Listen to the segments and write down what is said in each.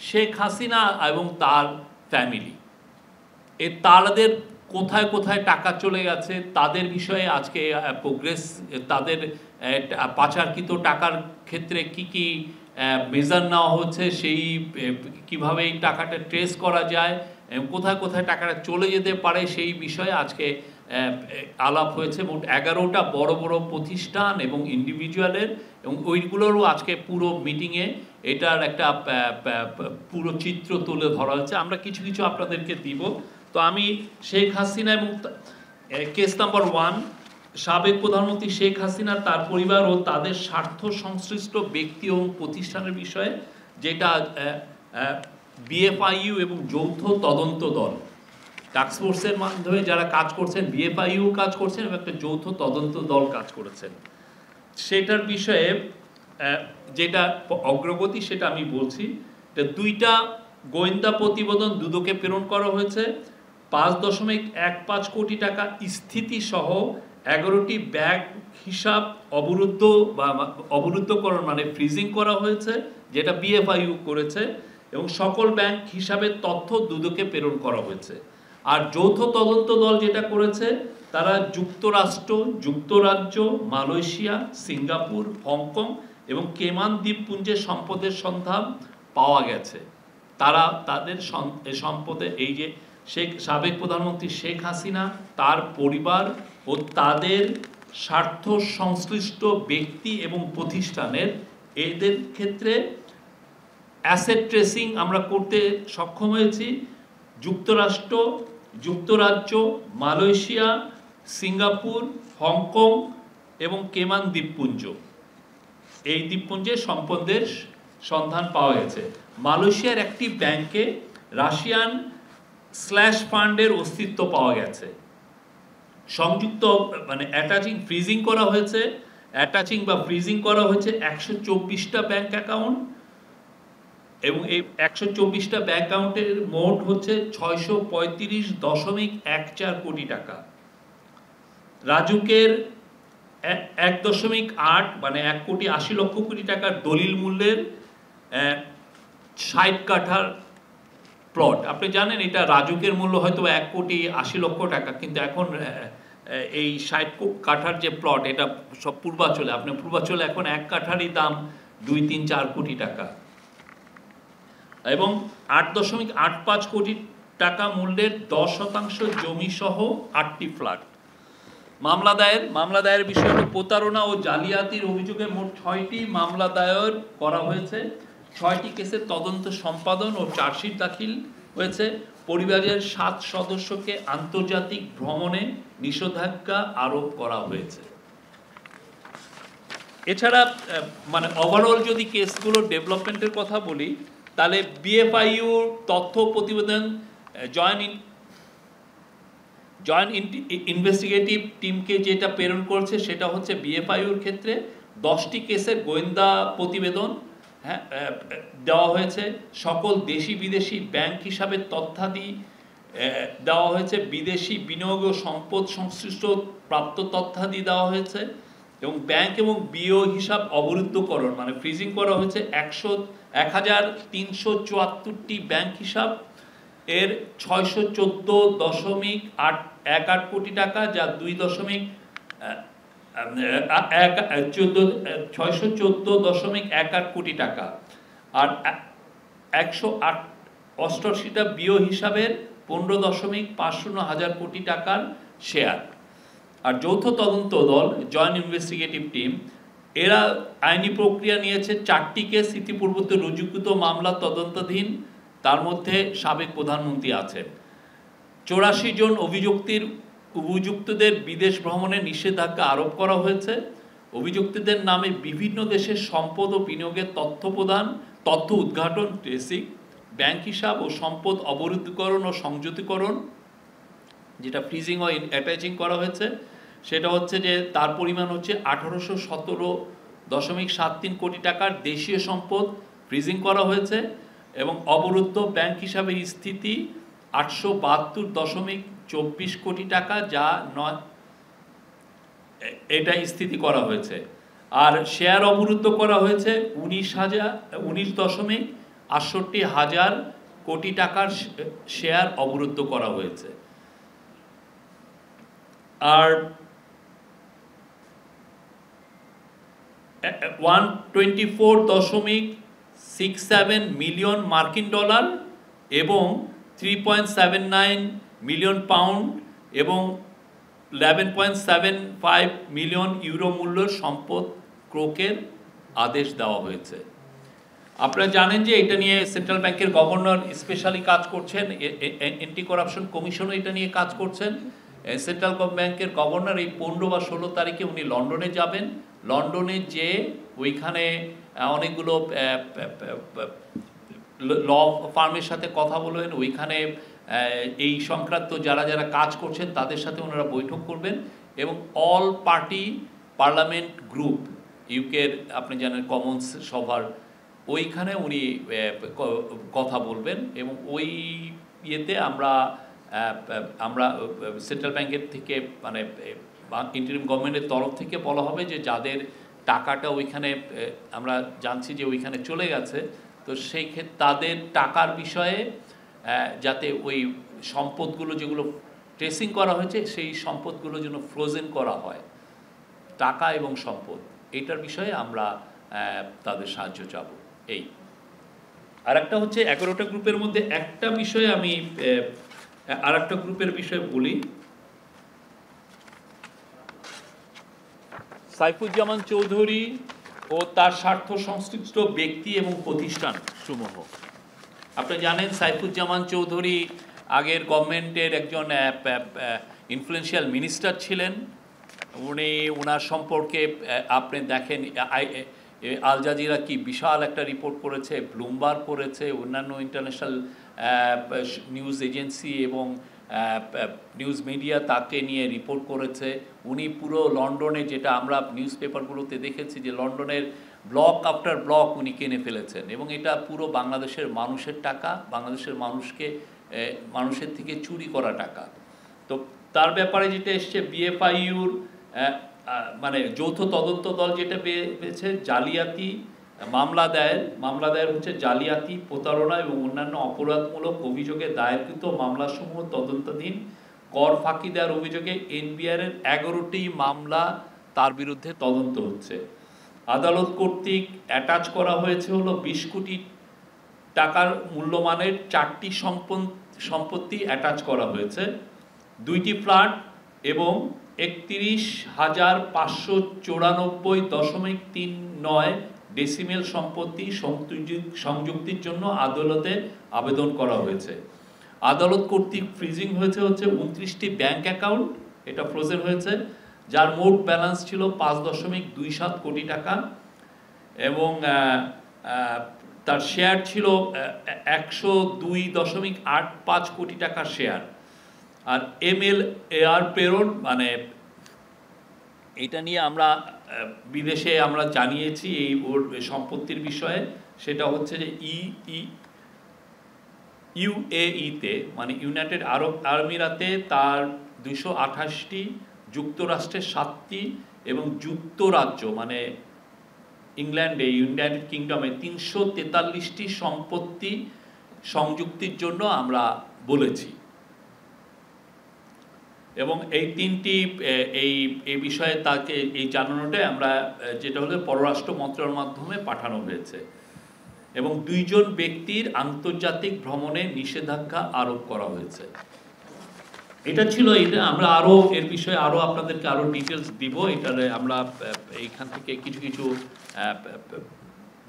শেখ হাসিনা এবং তার ফ্যামিলি তাদের কোথায় কোথায় টাকা চলে গেছে তাদের বিষয়ে আজকে প্রোগ্রেস, তাদের পাচারকৃত টাকার ক্ষেত্রে কি কি মেজার নেওয়া হচ্ছে, সেই কিভাবে এই টাকাটা ট্রেস করা যায়, কোথায় কোথায় টাকাটা চলে যেতে পারে, সেই বিষয়ে আজকে আলাপ হয়েছে। মোট 11টা বড় বড় প্রতিষ্ঠান এবং ইন্ডিভিজুয়ালের, এবং ওইগুলোরও আজকে পুরো মিটিংয়ে এটার একটা পুরো চিত্র তুলে ধরা হচ্ছে। আমরা কিছু কিছু আপনাদেরকে দিব। তো আমি শেখ হাসিনা এবং কেস নাম্বার 1, সাবেক প্রধানমন্ত্রী শেখ হাসিনা, তার পরিবার ও তাদের স্বার্থ সংশ্লিষ্ট ব্যক্তি এবং প্রতিষ্ঠানের বিষয়ে, যেটা বিএফআইইউ এবং যৌথ তদন্ত দল টাস্কফোর্সের মাধ্যমে যারা কাজ করছেন, বিএফআইইউ কাজ করছেন এবং একটা যৌথ তদন্ত দল কাজ করেছেন, সেটার বিষয়ে যেটা অগ্রগতি সেটা আমি বলছি। 2টা গোয়েন্দা প্রতিবেদন দুদকে প্রেরণ করা হয়েছে। 5.15 কোটি টাকা স্থিতি সহ 11টি ব্যাংক হিসাব অবরুদ্ধকরণ মানে ফ্রিজিং করা হয়েছে, যেটা বিএফআইইউ করেছে, এবং সকল ব্যাংক হিসাবের তথ্য দুদকে প্রেরণ করা হয়েছে। আর যৌথ তদন্ত দল যেটা করেছে, তারা যুক্তরাষ্ট্র, যুক্তরাজ্য, মালয়েশিয়া, সিঙ্গাপুর, হংকং এবং কেমান দ্বীপপুঞ্জের সম্পদের সন্ধান পাওয়া গেছে। তারা তাদের সম্পদে, এই যে সাবেক প্রধানমন্ত্রী শেখ হাসিনা, তার পরিবার ও তাদের স্বার্থ সংশ্লিষ্ট ব্যক্তি এবং প্রতিষ্ঠানের, এদের ক্ষেত্রে অ্যাসেট ট্রেসিং আমরা করতে সক্ষম হয়েছি। যুক্তরাষ্ট্র, যুক্তরাজ্য, মালয়েশিয়া, সিঙ্গাপুর, হংকং এবং কেমান দ্বীপপুঞ্জ, এই দ্বীপপুঞ্জের সম্পদের সন্ধান পাওয়া গেছে। মালয়েশিয়ার একটি ব্যাংকে রাশিয়ান স্ল্যাশ ফান্ডের অস্তিত্ব পাওয়া গেছে। সংযুক্ত মানে ফ্রিজিং করা হয়েছে 124টা ব্যাংক অ্যাকাউন্ট, এবং এই 124টা ব্যাংক অ্যাকাউন্টের মোট হচ্ছে 635.14 কোটি টাকা। রাজুকের 1.8 মানে 1.80 কোটি টাকার দলিল মূল্যের 60 কাঠার প্লট। আপনি জানেন এটা রাজুকের মূল্য হয়তো 1.80 কোটি টাকা, কিন্তু এখন এই 60 কাঠার যে প্লট, এটা সব পূর্বাঞ্চলে, আপনার পূর্বাঞ্চলে এখন 1 কাঠারই দাম 2-3-4 কোটি টাকা, এবং 8.85 কোটি টাকা মূল্যের 10% জমি সহ 8টি ফ্ল্যাট। মামলা দায়ের বিষয় হল প্রতারণা ও জালিয়াতির অভিযোগে মোট 6টি মামলা দায়ের করা হয়েছে। 6টি কেসের তদন্ত সম্পাদন ও চার্জশিট দাখিল হয়েছে। পরিবারের 7 সদস্যকে আন্তর্জাতিক ভ্রমণে নিষেধাজ্ঞা আরোপ করা হয়েছে। এছাড়া মানে ওভারঅল যদি কেসগুলোর ডেভেলপমেন্টের কথা বলি, তাহলে বিএফআইইউ তথ্য প্রতিবেদন জয়েন্ট ইনভেস্টিগেটিভ টিমকে যেটা প্রেরণ করছে, সেটা হচ্ছে বিএফআইইউর ক্ষেত্রে 10টি কেসের গোয়েন্দা প্রতিবেদন দেওয়া হয়েছে। সকল দেশি বিদেশি ব্যাংক হিসাবে তথ্যাদি দেওয়া হয়েছে। বিদেশি বিনিয়োগ ও সম্পদ সংশ্লিষ্ট প্রাপ্ত তথ্যাদি দেওয়া হয়েছে, এবং ব্যাংক এবং বিও হিসাব অবরুদ্ধকরণ মানে ফ্রিজিং করা হয়েছে 1374টি ব্যাংক হিসাব, এর 614.18 কোটি টাকা, যা 614.18 কোটি টাকা, আর 188টা বিও হিসাবের 15.50 কোটি টাকার শেয়ার। আর যৌথ তদন্ত দল জয়েন্ট ইনভেস্টিগেটিভ টিম, এরা আইনি প্রক্রিয়া নিয়েছে। 4টি কেস ইতিপূর্বে রুজুকৃত মামলা তদন্তাধীন, তার মধ্যে সাবেক প্রধানমন্ত্রী আছেন। 84 জন অভিযুক্তদের বিদেশ ভ্রমণে নিষেধাজ্ঞা আরোপ করা হয়েছে। অভিযুক্তদের নামে বিভিন্ন দেশের সম্পদ ও বিনিয়োগের তথ্য উদ্ঘাটন, ট্রেসিং, ব্যাংক হিসাব ও সম্পদ অবরুদ্ধকরণ ও সংযুতিকরণ, যেটা ফ্রিজিং ও অ্যাটাচিং করা হয়েছে, সেটা হচ্ছে যে তার পরিমাণ হচ্ছে 1817.73 কোটি টাকার দেশীয় সম্পদ ফ্রিজিং করা হয়েছে, এবং অবরুদ্ধ ব্যাংক হিসাবে স্থিতি 872.24 কোটি টাকা, যা এটা স্থিতি করা হয়েছে। আর শেয়ার অবরুদ্ধ করা হয়েছে 19.9 ৬৮,০০০ কোটি টাকার শেয়ার অবরুদ্ধ করা হয়েছে। আর 124.67 মিলিয়ন মার্কিন ডলার এবং 3.79 মিলিয়ন পাউন্ড এবং 11.75 মিলিয়ন ইউরো মূল্যের সম্পদ ক্রোকের আদেশ দেওয়া হয়েছে। আপনারা জানেন যে এটা নিয়ে সেন্ট্রাল ব্যাংকের গভর্নর স্পেশালি কাজ করছেন, অ্যান্টি করাপশন কমিশনও এটা নিয়ে কাজ করছেন। সেন্ট্রাল ব্যাংকের গভর্নর এই 15 বা 16 তারিখে উনি লন্ডনে যাবেন। লন্ডনে যে ওইখানে অনেকগুলো ল ফার্মের সাথে কথা বলবেন, ওইখানে এই সংক্রান্ত যারা যারা কাজ করছেন তাদের সাথে ওনারা বৈঠক করবেন এবং অল পার্টি পার্লামেন্ট গ্রুপ ইউকের আপনি জানেন কমন্স সভার ওইখানে উনি কথা বলবেন এবং ওই ইয়েতে আমরা সেন্ট্রাল ব্যাংকের থেকে মানে ইন্টারিম গভর্নমেন্টের তরফ থেকে বলা হবে যে যাদের টাকাটা ওইখানে আমরা জানছি যে ওইখানে চলে গেছে, তো সেই ক্ষেত্রে তাদের টাকার বিষয়ে যাতে ওই সম্পদগুলো যেগুলো ট্রেসিং করা হয়েছে সেই সম্পদগুলো যেন ফ্রোজেন করা হয়, টাকা এবং সম্পদ, এইটার বিষয়ে আমরা তাদের সাহায্য চাব। এই আর একটা হচ্ছে 11টা গ্রুপের মধ্যে একটা বিষয়ে আমি আর একটা গ্রুপের বিষয়ে বলি। সাইফুজ্জামান চৌধুরী ও তার স্বার্থ সংশ্লিষ্ট ব্যক্তি এবং প্রতিষ্ঠান সমূহ। আপনি জানেন সাইফুজ্জামান চৌধুরী আগের গভর্নমেন্টের একজন ইনফ্লুয়েন্সিয়াল মিনিস্টার ছিলেন। উনি ওনার সম্পর্কে আপনি দেখেন আল জাজিরা কি বিশাল একটা রিপোর্ট করেছে, ব্লুমবার্গ করেছে, অন্যান্য ইন্টারন্যাশনাল নিউজ এজেন্সি এবং নিউজ মিডিয়া তাকে নিয়ে রিপোর্ট করেছে। উনি পুরো লন্ডনে, যেটা আমরা নিউজ পেপারগুলোতে দেখেছি যে লন্ডনের ব্লক আফটার ব্লক উনি কিনে ফেলেছেন এবং এটা পুরো বাংলাদেশের মানুষের টাকা, বাংলাদেশের মানুষের থেকে চুরি করা টাকা। তো তার ব্যাপারে যেটা এসছে বিএফআইইউর মানে যৌথ তদন্ত দল যেটা পেয়েছে জালিয়াতি মামলা দায়ের হচ্ছে জালিয়াতি, প্রতারণা এবং অন্যান্য অপরাধমূলক অভিযোগে দায়েরকৃত মামলাসমূহ তদন্তাধীন। কর ফাঁকি দেওয়ার অভিযোগে এনবিআর এর 11টি মামলা তার বিরুদ্ধে তদন্ত হচ্ছে। আদালত কর্তৃক অ্যাটাচ করা হয়েছে হলো 20 কোটি টাকার মূল্যমানের 4টি সম্পত্তি অ্যাটাচ করা হয়েছে, 2টি ফ্ল্যাট এবং 31,594.39 ডেসিমেল সম্পত্তি সংযুক্তির জন্য আদালতে আবেদন করা হয়েছে। আদালত কর্তৃক ফ্রিজিং হয়েছে হচ্ছে 29টি ব্যাংক অ্যাকাউন্ট, এটা ফ্রোজেন হয়েছে, যার মোট ব্যালেন্স ছিল 5.27 কোটি টাকা এবং তার শেয়ার ছিল 102.85 কোটি টাকার শেয়ার। আর MLAR পেরোড মানে এটা নিয়ে আমরা বিদেশে আমরা জানিয়েছি এই ওর সম্পত্তির বিষয়ে, সেটা হচ্ছে যে UAE-তে মানে ইউনাইটেড আরব আমিরাতে তার 228টি, যুক্তরাষ্ট্রের 7টি এবং যুক্তরাজ্য মানে ইংল্যান্ডে ইউনাইটেড কিংডমে 343টি সম্পত্তি সংযুক্তির জন্য আমরা বলেছি এবং এই 3টি এই বিষয়ে তাকে এই জানানোটাই আমরা যেটা হলো পররাষ্ট্র মন্ত্রণালয়ের মাধ্যমে পাঠানো হয়েছে এবং 2 জন ব্যক্তির আন্তর্জাতিক ভ্রমণে নিষেধাজ্ঞা আরোপ করা হয়েছে। এটা ছিল এটা। আমরা আরও এর বিষয়ে আরও আপনাদেরকে আরও ডিটেলস দিব। এটার আমরা এইখান থেকে কিছু কিছু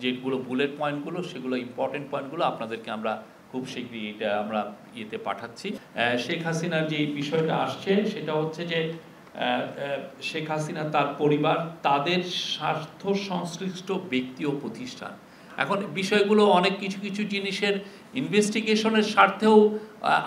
যেগুলো বুলেট পয়েন্টগুলো সেগুলো ইম্পর্টেন্ট পয়েন্টগুলো আপনাদেরকে আমরা খুব শীঘ্রই এটা আমরা ইয়েতে পাঠাচ্ছি। শেখ হাসিনার যে বিষয়টা আসছে সেটা হচ্ছে যে শেখ হাসিনা, তার পরিবার, তাদের স্বার্থ সংশ্লিষ্ট ব্যক্তি ও প্রতিষ্ঠান। এখন বিষয়গুলো অনেক কিছু কিছু জিনিসের ইনভেস্টিগেশনের স্বার্থেও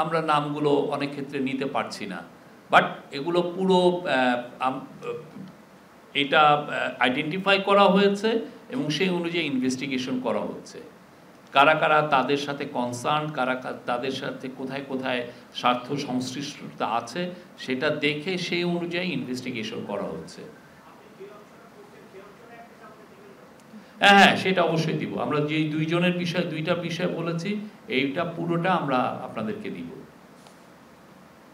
আমরা নামগুলো অনেক ক্ষেত্রে নিতে পারছি না, বাট এগুলো পুরো এটা আইডেন্টিফাই করা হয়েছে এবং সেই অনুযায়ী ইনভেস্টিগেশন করা হচ্ছে। কারা কারা তাদের সাথে কনসার্ন, কারা তাদের সাথে কোথায় কোথায় স্বার্থ সংশ্লিষ্টতা আছে সেটা দেখে সেই অনুযায়ী ইনভেস্টিগেশন করা হচ্ছে। হ্যাঁ, সেটা অবশ্যই দিব। আমরা যে দুইটা বিষয় বলেছি, এইটা পুরোটা আমরা আপনাদেরকে দিব।